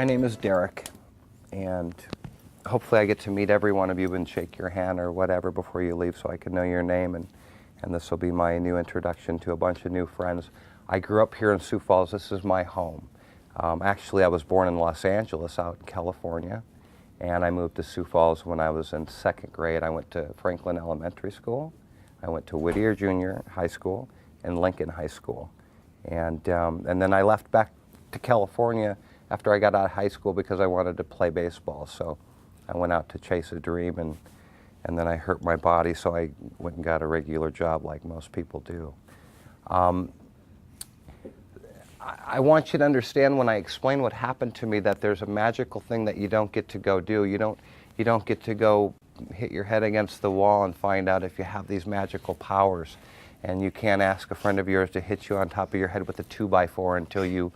My name is Derek, and hopefully I get to meet every one of you and shake your hand or whatever before you leave so I can know your name, and this will be my new introduction to a bunch of new friends. I grew up here in Sioux Falls. This is my home. Actually, I was born in Los Angeles out in California, and I moved to Sioux Falls when I was in second grade. I went to Franklin Elementary School. I went to Whittier Junior High School and Lincoln High School. And then I left back to California after I got out of high school because I wanted to play baseball. So I went out to chase a dream, and then I hurt my body, so I went and got a regular job like most people do. I want you to understand when I explain what happened to me that there's a magical thing that you don't get to go do. You don't get to go hit your head against the wall and find out if you have these magical powers. And you can't ask a friend of yours to hit you on top of your head with a 2x4 until you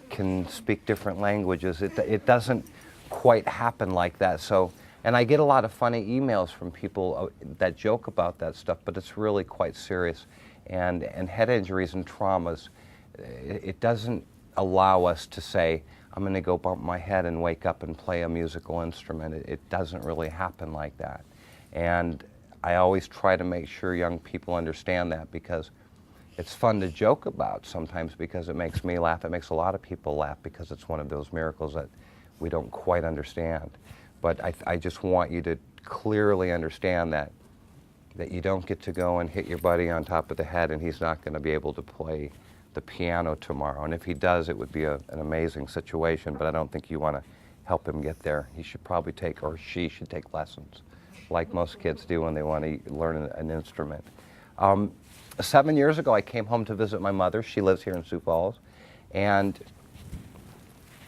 can speak different languages. It doesn't quite happen like that. So, and I get a lot of funny emails from people that joke about that stuff, but it's really quite serious. And head injuries and traumas, it doesn't allow us to say, I'm going to go bump my head and wake up and play a musical instrument. It doesn't really happen like that. And I always try to make sure young people understand that, because it's fun to joke about sometimes because it makes me laugh. It makes a lot of people laugh because it's one of those miracles that we don't quite understand. But I just want you to clearly understand that you don't get to go and hit your buddy on top of the head and he's not going to be able to play the piano tomorrow. And if he does, it would be an amazing situation, but I don't think you want to help him get there. He should probably take, or she should take lessons, like most kids do when they want to learn an instrument. 7 years ago, I came home to visit my mother. She lives here in Sioux Falls. And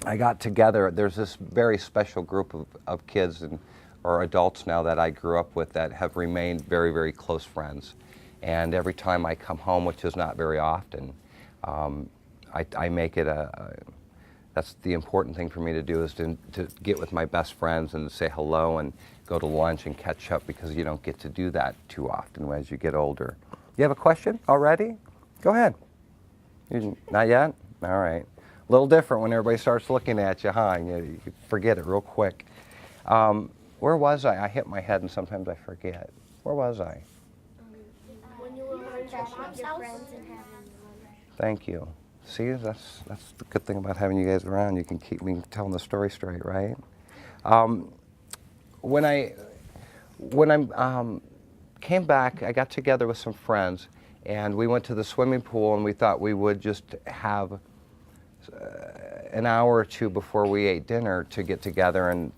I got together, there's this very special group of kids or adults now that I grew up with that have remained very, very close friends. And every time I come home, which is not very often, I make it that's the important thing for me to do, is to get with my best friends and say hello and go to lunch and catch up, because you don't get to do that too often as you get older. You have a question already? Go ahead. Not yet? All right. A little different when everybody starts looking at you, huh? You forget it real quick. Where was I? I hit my head and sometimes I forget. Where was I? When you were going to your mom's house. Thank you. See, that's the good thing about having you guys around. You can keep me telling the story straight, right? When I came back, I got together with some friends, and we went to the swimming pool, and we thought we would just have an hour or two before we ate dinner to get together and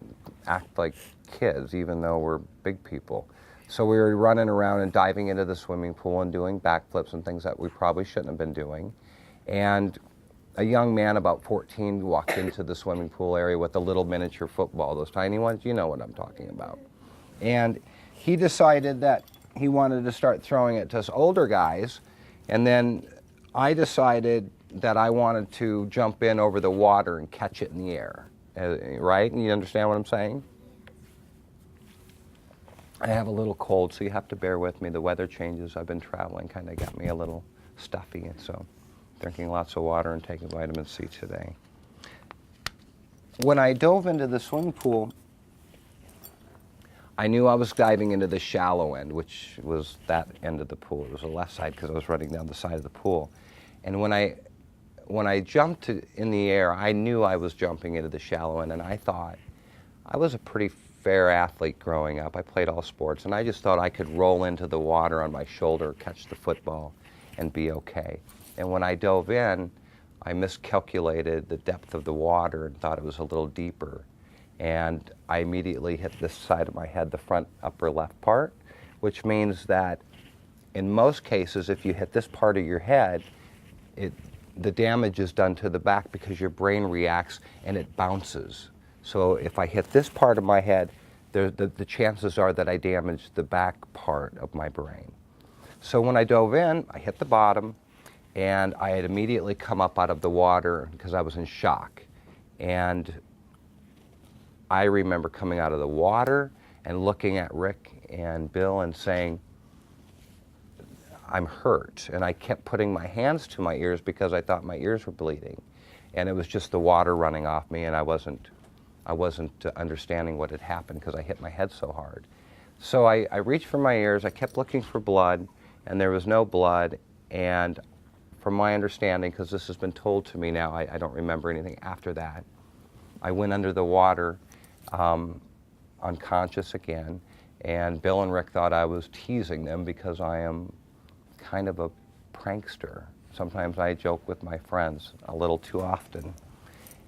act like kids, even though we're big people. So we were running around and diving into the swimming pool and doing backflips and things that we probably shouldn't have been doing. And a young man, about 14, walked into the swimming pool area with a little miniature football, those tiny ones. You know what I'm talking about. And he decided that he wanted to start throwing it to us older guys, and then I decided that I wanted to jump in over the water and catch it in the air, right? And you understand what I'm saying? I have a little cold, so you have to bear with me. The weather changes. I've been traveling, kind of got me a little stuffy, and so drinking lots of water and taking vitamin C today. When I dove into the swimming pool, I knew I was diving into the shallow end, which was that end of the pool. It was the left side because I was running down the side of the pool. And when I jumped in the air, I knew I was jumping into the shallow end, and I thought I was a pretty fair athlete growing up. I played all sports, and I just thought I could roll into the water on my shoulder, catch the football, and be okay. And when I dove in, I miscalculated the depth of the water and thought it was a little deeper. And I immediately hit this side of my head, the front upper left part, which means that in most cases, if you hit this part of your head, the damage is done to the back because your brain reacts and it bounces. So if I hit this part of my head, the chances are that I damaged the back part of my brain. So when I dove in, I hit the bottom, and I had immediately come up out of the water because I was in shock. And I remember coming out of the water and looking at Rick and Bill and saying, I'm hurt. And I kept putting my hands to my ears because I thought my ears were bleeding. and it was just the water running off me, and I wasn't understanding what had happened because I hit my head so hard. So I reached for my ears, I kept looking for blood, and there was no blood, and from my understanding, because this has been told to me now, I don't remember anything after that, I went under the water, unconscious again, and Bill and Rick thought I was teasing them because I am kind of a prankster. Sometimes I joke with my friends a little too often.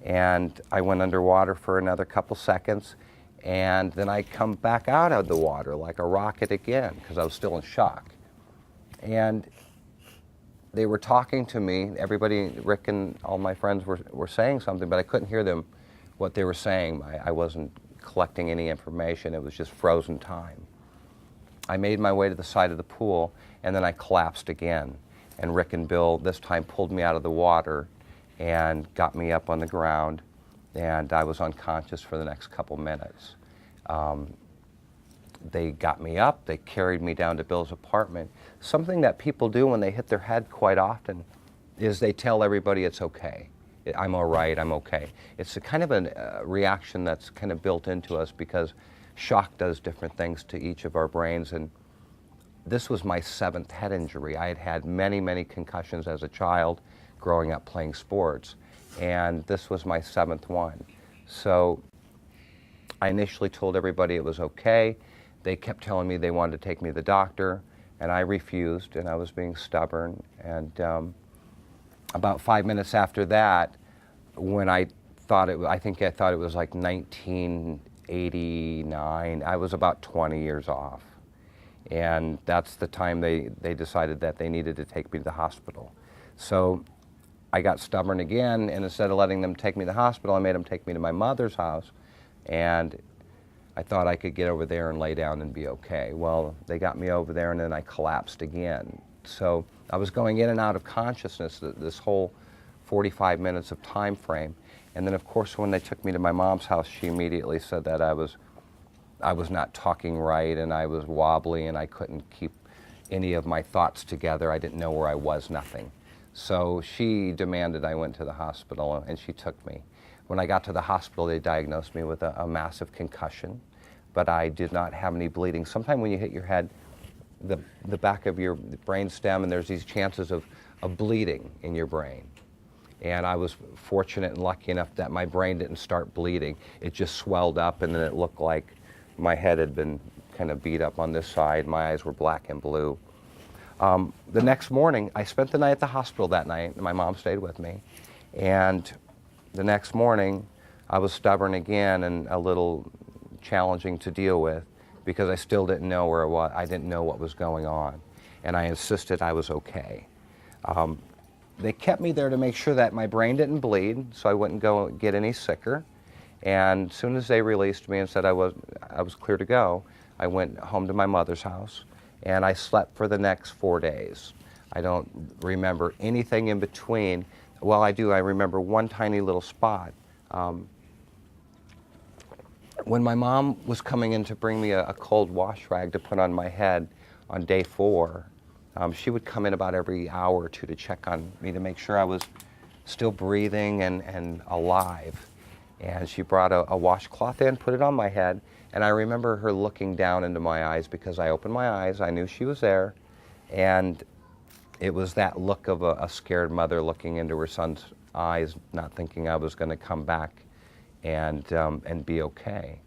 And I went underwater for another couple seconds, and then I come back out of the water like a rocket again because I was still in shock. And they were talking to me. Everybody, Rick and all my friends were saying something, but I couldn't hear them, what they were saying. I wasn't collecting any information. It was just frozen time. I made my way to the side of the pool, and then I collapsed again. And Rick and Bill this time pulled me out of the water and got me up on the ground, and I was unconscious for the next couple minutes. They got me up, they carried me down to Bill's apartment. Something that people do when they hit their head quite often is they tell everybody it's okay. I'm all right, I'm okay. It's a kind of a reaction that's kind of built into us because shock does different things to each of our brains, and this was my 7th head injury. I had had many, many concussions as a child growing up playing sports, and this was my 7th one. So I initially told everybody it was okay. They kept telling me they wanted to take me to the doctor, and I refused, and I was being stubborn. And about 5 minutes after that, when I thought it was like 1989, I was about 20 years off. And that's the time they decided that they needed to take me to the hospital. So I got stubborn again, and instead of letting them take me to the hospital, I made them take me to my mother's house, and I thought I could get over there and lay down and be okay. Well, they got me over there, and then I collapsed again. So I was going in and out of consciousness this whole 45 minutes of time frame. And then, of course, when they took me to my mom's house, she immediately said that I was not talking right, and I was wobbly, and I couldn't keep any of my thoughts together. I didn't know where I was, nothing. So she demanded I went to the hospital, and she took me. When I got to the hospital, they diagnosed me with a massive concussion, but I did not have any bleeding. Sometimes when you hit your head, the back of your brain stem, and there's these chances of bleeding in your brain. And I was fortunate and lucky enough that my brain didn't start bleeding. It just swelled up, and then it looked like my head had been kind of beat up on this side. My eyes were black and blue. The next morning, I spent the night at the hospital that night, and my mom stayed with me. And the next morning, I was stubborn again and a little challenging to deal with because I still didn't know where it was. I didn't know what was going on, and I insisted I was okay. They kept me there to make sure that my brain didn't bleed, so I wouldn't go get any sicker. And as soon as they released me and said I was clear to go, I went home to my mother's house, and I slept for the next 4 days. I don't remember anything in between. Well, I do. I remember one tiny little spot. When my mom was coming in to bring me a cold wash rag to put on my head on day 4, she would come in about every hour or two to check on me to make sure I was still breathing and alive. And she brought a washcloth in, put it on my head, and I remember her looking down into my eyes because I opened my eyes, I knew she was there, and it was that look of a scared mother looking into her son's eyes, not thinking I was going to come back and be okay.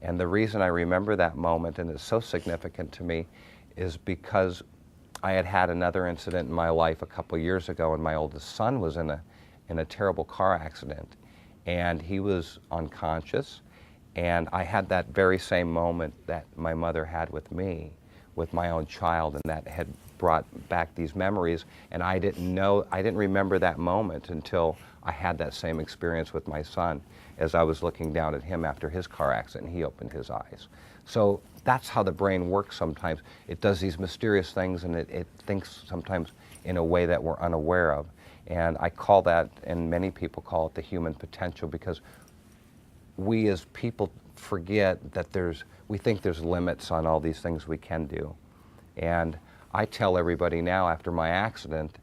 And the reason I remember that moment, and it's so significant to me, is because I had had another incident in my life a couple years ago, and my oldest son was in a terrible car accident, and he was unconscious, and I had that very same moment that my mother had with me, with my own child, and that had brought back these memories, and I didn't remember that moment until I had that same experience with my son as I was looking down at him after his car accident, and he opened his eyes. So that's how the brain works sometimes. It does these mysterious things, and it thinks sometimes in a way that we're unaware of. And I call that, and many people call it, the human potential, because we as people forget that we think there's limits on all these things we can do. And I tell everybody now after my accident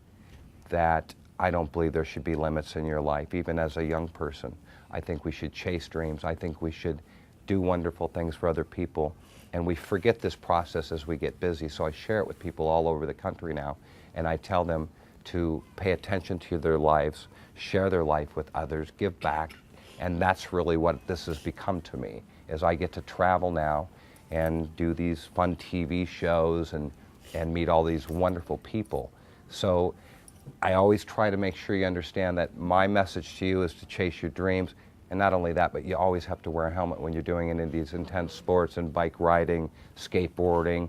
that I don't believe there should be limits in your life, even as a young person. I think we should chase dreams. I think we should do wonderful things for other people. And we forget this process as we get busy. So I share it with people all over the country now. And I tell them to pay attention to their lives, share their life with others, give back. And that's really what this has become to me, is I get to travel now and do these fun TV shows and meet all these wonderful people. So I always try to make sure you understand that my message to you is to chase your dreams. And not only that, but you always have to wear a helmet when you're doing any of these intense sports and bike riding, skateboarding.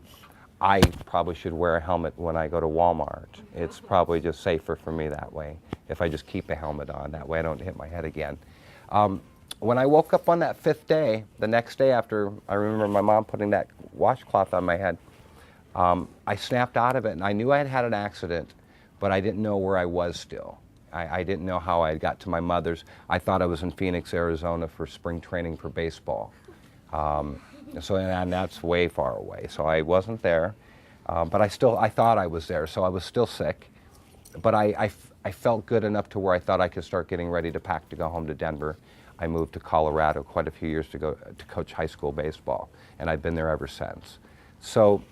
I probably should wear a helmet when I go to Walmart. It's probably just safer for me that way, if I just keep a helmet on. That way I don't hit my head again. When I woke up on that 5th day, the next day after, I remember my mom putting that washcloth on my head, I snapped out of it, and I knew I had had an accident, but I didn't know where I was still. I didn't know how I had got to my mother's. I thought I was in Phoenix, Arizona for spring training for baseball. And that's way far away, so I wasn't there. But I thought I was there, so I was still sick. But I felt good enough to where I thought I could start getting ready to pack to go home to Denver. I moved to Colorado quite a few years to go to coach high school baseball, and I've been there ever since. So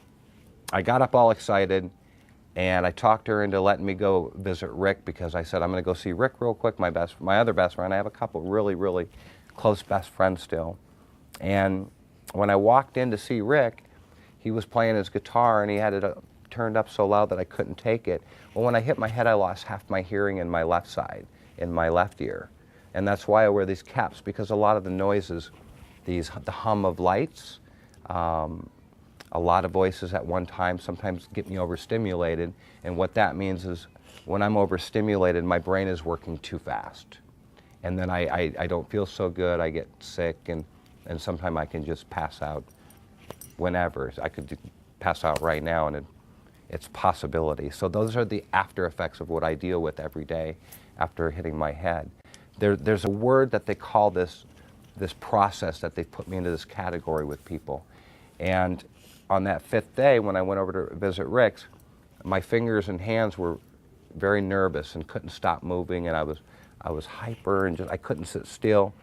I got up all excited, and I talked her into letting me go visit Rick, because I said, I'm going to go see Rick real quick, my other best friend. I have a couple really, really close best friends still. And when I walked in to see Rick, he was playing his guitar, and he had it turned up so loud that I couldn't take it. Well, when I hit my head, I lost half my hearing in my left side, in my left ear. And that's why I wear these caps, because a lot of the noises, the hum of lights, a lot of voices at one time sometimes get me overstimulated. And what that means is when I'm overstimulated, my brain is working too fast. And then I don't feel so good, I get sick, and sometimes I can just pass out whenever. I could pass out right now, and it's a possibility. So those are the after effects of what I deal with every day after hitting my head. There's a word that they call this process that they put me into this category with people. And on that 5th day, when I went over to visit Rick's, my fingers and hands were very nervous and couldn't stop moving, and I was hyper, and I couldn't sit still.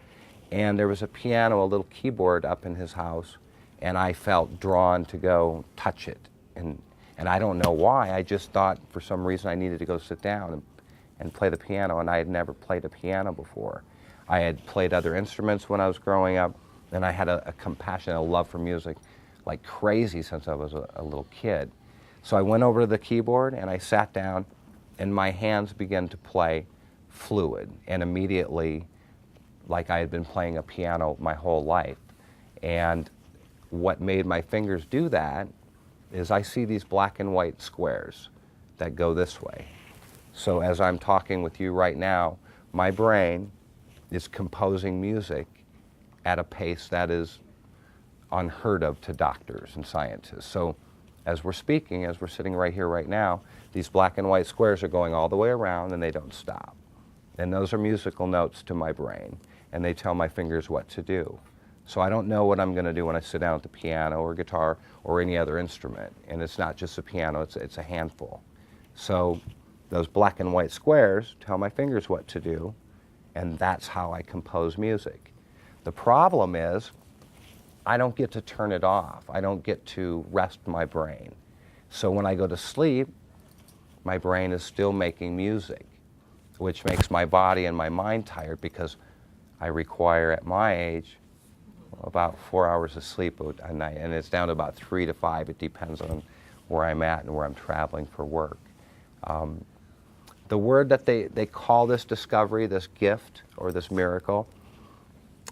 And there was a piano, a little keyboard up in his house, and I felt drawn to go touch it. And I don't know why, I just thought for some reason I needed to go sit down and play the piano, and I had never played a piano before. I had played other instruments when I was growing up, and I had a compassion, a love for music like crazy since I was a little kid. So I went over to the keyboard, and I sat down, and my hands began to play fluid, and immediately, like I had been playing a piano my whole life. And what made my fingers do that is I see these black and white squares that go this way. So as I'm talking with you right now, my brain is composing music at a pace that is unheard of to doctors and scientists. So as we're speaking, as we're sitting right here right now, these black and white squares are going all the way around, and they don't stop. And those are musical notes to my brain, and they tell my fingers what to do. So I don't know what I'm going to do when I sit down at the piano or guitar or any other instrument. And it's not just a piano, it's a handful. So those black and white squares tell my fingers what to do, and that's how I compose music. The problem is I don't get to turn it off. I don't get to rest my brain. So when I go to sleep, my brain is still making music, which makes my body and my mind tired, because I require, at my age, about 4 hours of sleep a night, and it's down to about 3 to 5. It depends on where I'm at and where I'm traveling for work. The word that they call this discovery, this gift, or this miracle,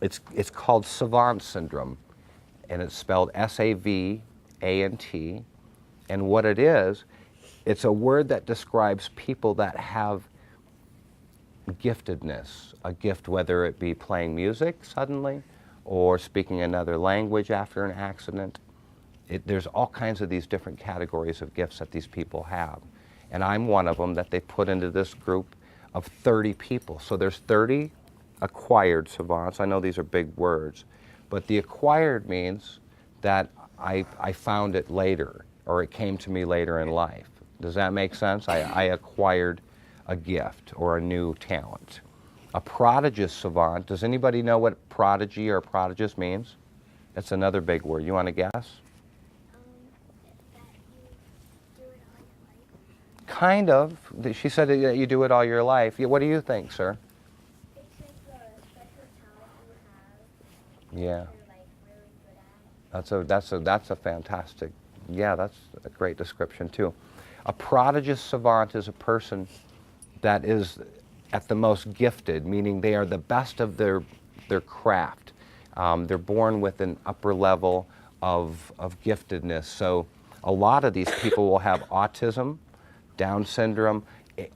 it's called Savant Syndrome, and it's spelled S-A-V-A-N-T. And what it is, it's a word that describes people that have giftedness, a gift, whether it be playing music suddenly or speaking another language after an accident. There's all kinds of these different categories of gifts that these people have. And I'm one of them that they put into this group of 30 people. So there's 30 acquired savants. I know these are big words, but the acquired means that I found it later, or it came to me later in life. Does that make sense? I acquired a gift or a new talent. A prodigious savant, does anybody know what prodigy or prodigious means? That's another big word. You want to guess? That you do it all your life. Kind of. She said that you do it all your life. What do you think, sir? It's like a special talent you have. Yeah. You're like really good at. That's a fantastic, yeah, that's a great description too. A prodigious savant is a person that is at the most gifted, meaning they are the best of their craft. They're born with an upper level of giftedness. So a lot of these people will have autism, Down syndrome,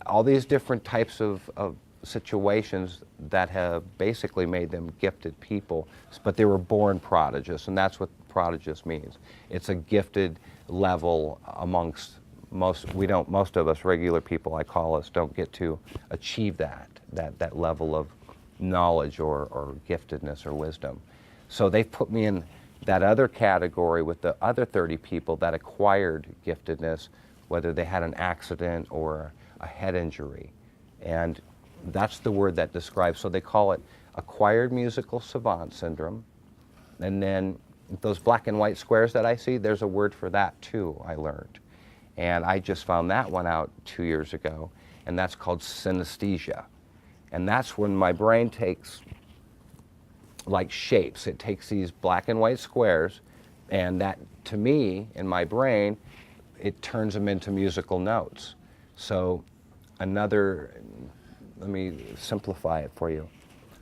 all these different types of situations that have basically made them gifted people, but they were born prodigious, and that's what prodigious means. It's a gifted level amongst most of us regular people, I call us, don't get to achieve that level of knowledge or giftedness or wisdom. So they've put me in that other category with the other 30 people that acquired giftedness, whether they had an accident or a head injury. And that's the word that describes, so they call it acquired musical savant syndrome. And then those black and white squares that I see, there's a word for that too, I learned. And I just found that one out 2 years ago, and that's called synesthesia. And that's when my brain takes like shapes. It takes these black and white squares, and that, to me, in my brain, it turns them into musical notes. So let me simplify it for you.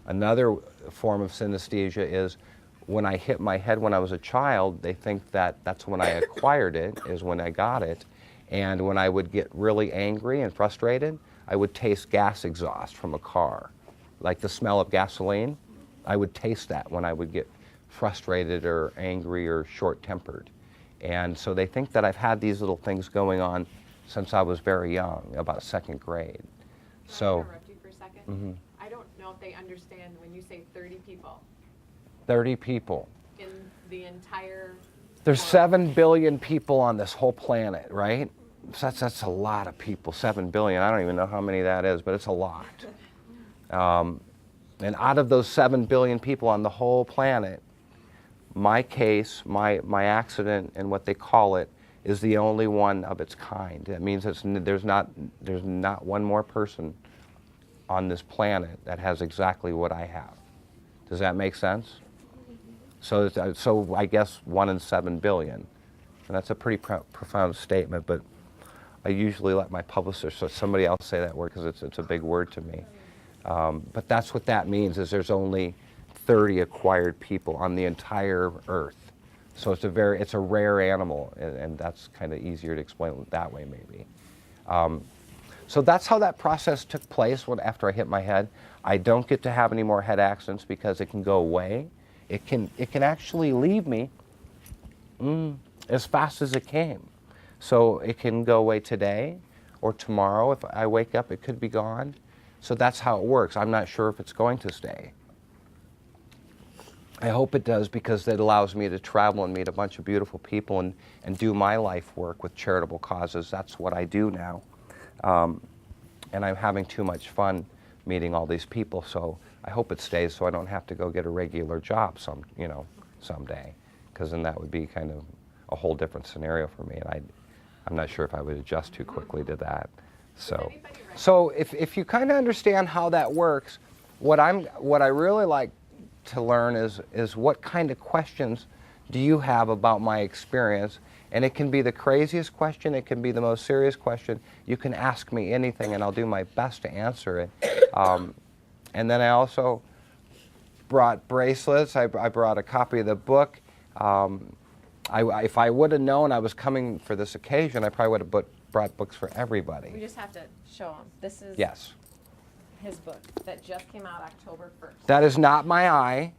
Another form of synesthesia is when I hit my head when I was a child, they think that that's when I acquired it, is when I got it. And when I would get really angry and frustrated, I would taste gas exhaust from a car. Like the smell of gasoline, I would taste that when I would get frustrated or angry or short-tempered. And so they think that I've had these little things going on since I was very young, about second grade. Can I interrupt you for a second? Mm-hmm. I don't know if they understand when you say 30 people 30 people. in the entire There's world. 7 billion people on this whole planet, right? So that's a lot of people, 7 billion. I don't even know how many that is, but it's a lot. And out of those 7 billion people on the whole planet, my case, my accident, and what they call it, is the only one of its kind. That means there's not one more person on this planet that has exactly what I have. Does that make sense? So I guess 1 in 7 billion. And that's a pretty profound statement, but I usually let my publicist or somebody else say that word because it's a big word to me. But that's what that means, is there's only 30 acquired people on the entire earth. So it's a rare animal, and that's kind of easier to explain that way maybe. So that's how that process took place after I hit my head. I don't get to have any more head accidents because it can go away. It can actually leave me as fast as it came. So it can go away today or tomorrow. If I wake up, it could be gone. So that's how it works. I'm not sure if it's going to stay. I hope it does, because it allows me to travel and meet a bunch of beautiful people and do my life work with charitable causes. That's what I do now. And I'm having too much fun meeting all these people, so I hope it stays so I don't have to go get a regular job someday, because then that would be kind of a whole different scenario for me, and I'm not sure if I would adjust too quickly to that. So if you kind of understand how that works, what I really like to learn is what kind of questions do you have about my experience. And it can be the craziest question, it can be the most serious question. You can ask me anything and I'll do my best to answer it. And then I also brought bracelets. I brought a copy of the book. If I would have known I was coming for this occasion, I probably would have brought books for everybody. We just have to show them. This is Yes. his book that just came out October 1st. That is not my eye.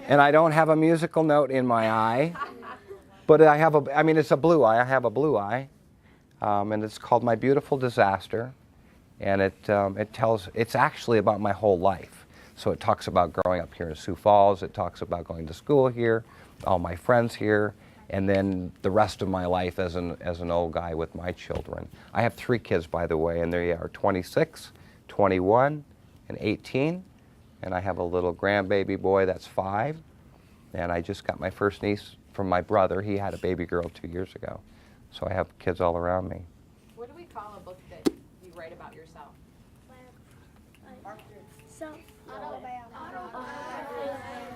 And I don't have a musical note in my eye. But it's a blue eye. I have a blue eye. And it's called My Beautiful Disaster. And it's actually about my whole life. So it talks about growing up here in Sioux Falls. It talks about going to school here, all my friends here. and then the rest of my life as an old guy with my children. I have 3 kids, by the way, and they are 26, 21, and 18, and I have a little grandbaby boy that's 5, and I just got my first niece from my brother. He had a baby girl 2 years ago, so I have kids all around me. What do we call a book that you write about yourself?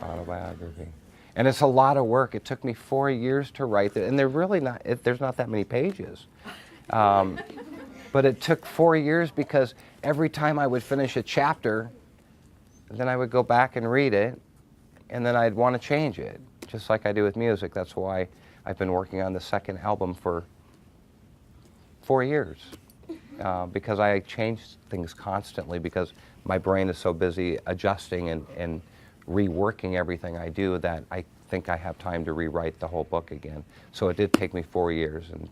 Autobiography. And it's a lot of work. It took me 4 years to write it, and there's not that many pages. But it took 4 years because every time I would finish a chapter, then I would go back and read it, and then I'd want to change it, just like I do with music. That's why I've been working on the second album for 4 years, because I change things constantly because my brain is so busy adjusting and reworking everything I do that I think I have time to rewrite the whole book again. So it did take me 4 years, and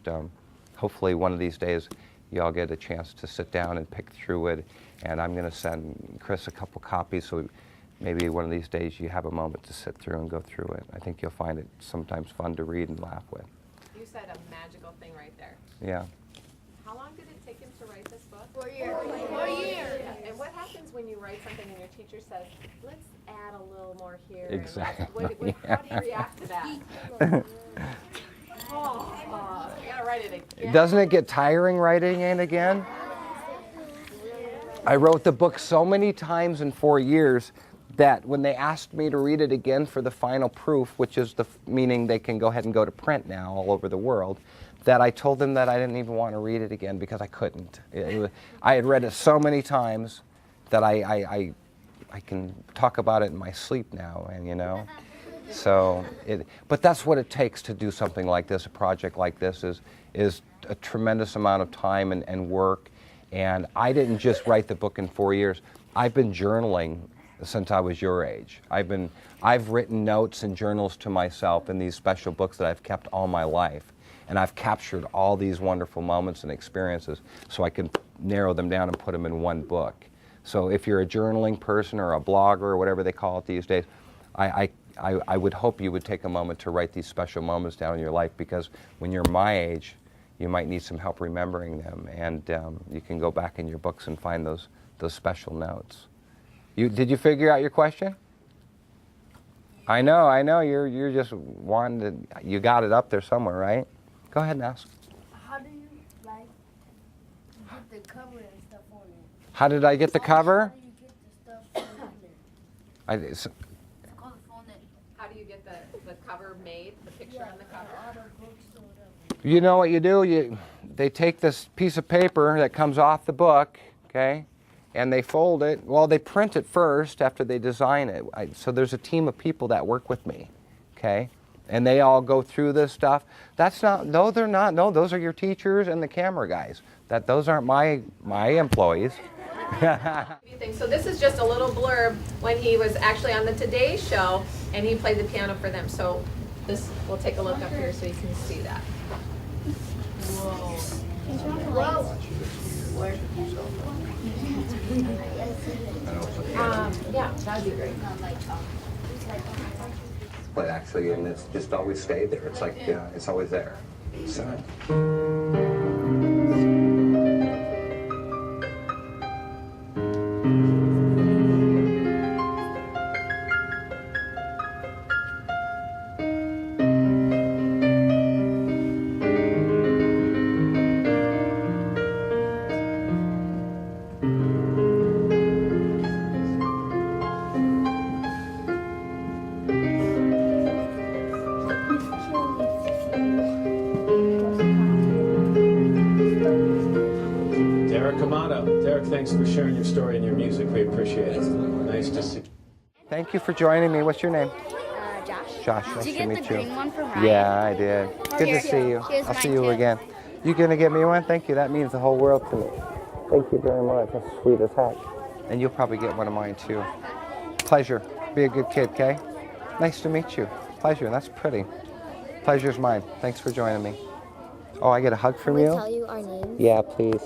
hopefully one of these days y'all get a chance to sit down and pick through it, and I'm going to send Chris a couple copies so maybe one of these days you have a moment to sit through and go through it. I think you'll find it sometimes fun to read and laugh with. You said a magical thing right there. Yeah. How long did it take him to write this book? 4 years. 4 years. Yeah. And what happens when you write something and your teacher says, let's add a little more here? Exactly. How do you react to that? You gotta write it again. Doesn't it get tiring writing it again? I wrote the book so many times in 4 years that when they asked me to read it again for the final proof, which is meaning they can go ahead and go to print now all over the world, that I told them that I didn't even want to read it again because I couldn't. I had read it so many times that I can talk about it in my sleep now, and you know. So, but that's what it takes to do something like this. A project like this is a tremendous amount of time and work. And I didn't just write the book in 4 years. I've been journaling since I was your age. I've written notes and journals to myself in these special books that I've kept all my life. And I've captured all these wonderful moments and experiences so I can narrow them down and put them in one book. So if you're a journaling person or a blogger or whatever they call it these days, I would hope you would take a moment to write these special moments down in your life, because when you're my age, you might need some help remembering them, and you can go back in your books and find those special notes. Did you figure out your question? I know. You're just wanting to. You got it up there somewhere, right? Go ahead and ask. How do you get the cover and stuff on it? How did I get the cover? How do you get the stuff on it? How do you get the cover made, the picture on the cover? All the books or whatever. You know what you do? They take this piece of paper that comes off the book, okay, and they fold it. Well, they print it first after they design it. So there's a team of people that work with me, okay, and they all go through this stuff. No, they're not. No, those are your teachers and the camera guys. Those aren't my employees. So this is just a little blurb when he was actually on the Today Show and he played the piano for them. So we'll take a look up here so you can see that. Whoa. Yeah, that'd be great. But actually, and it's just always stayed there. It's like, yeah, it's always there. So. Amato. Derek, thanks for sharing your story and your music. We appreciate it. Nice to see you. Thank you for joining me. What's your name? Josh. Josh, nice Did you to get meet the you. green one from Ryan? Yeah, I did. Good to see you. Here's I'll see mine you too. again. You gonna get me one? Thank you. That means the whole world to me. Thank you very much. That's sweet as heck. And you'll probably get one of mine too. Pleasure. Be a good kid, okay? Nice to meet you. Pleasure. That's pretty. Pleasure's mine. Thanks for joining me. Oh, I get a hug from Can we you? tell you our names? Yeah, please.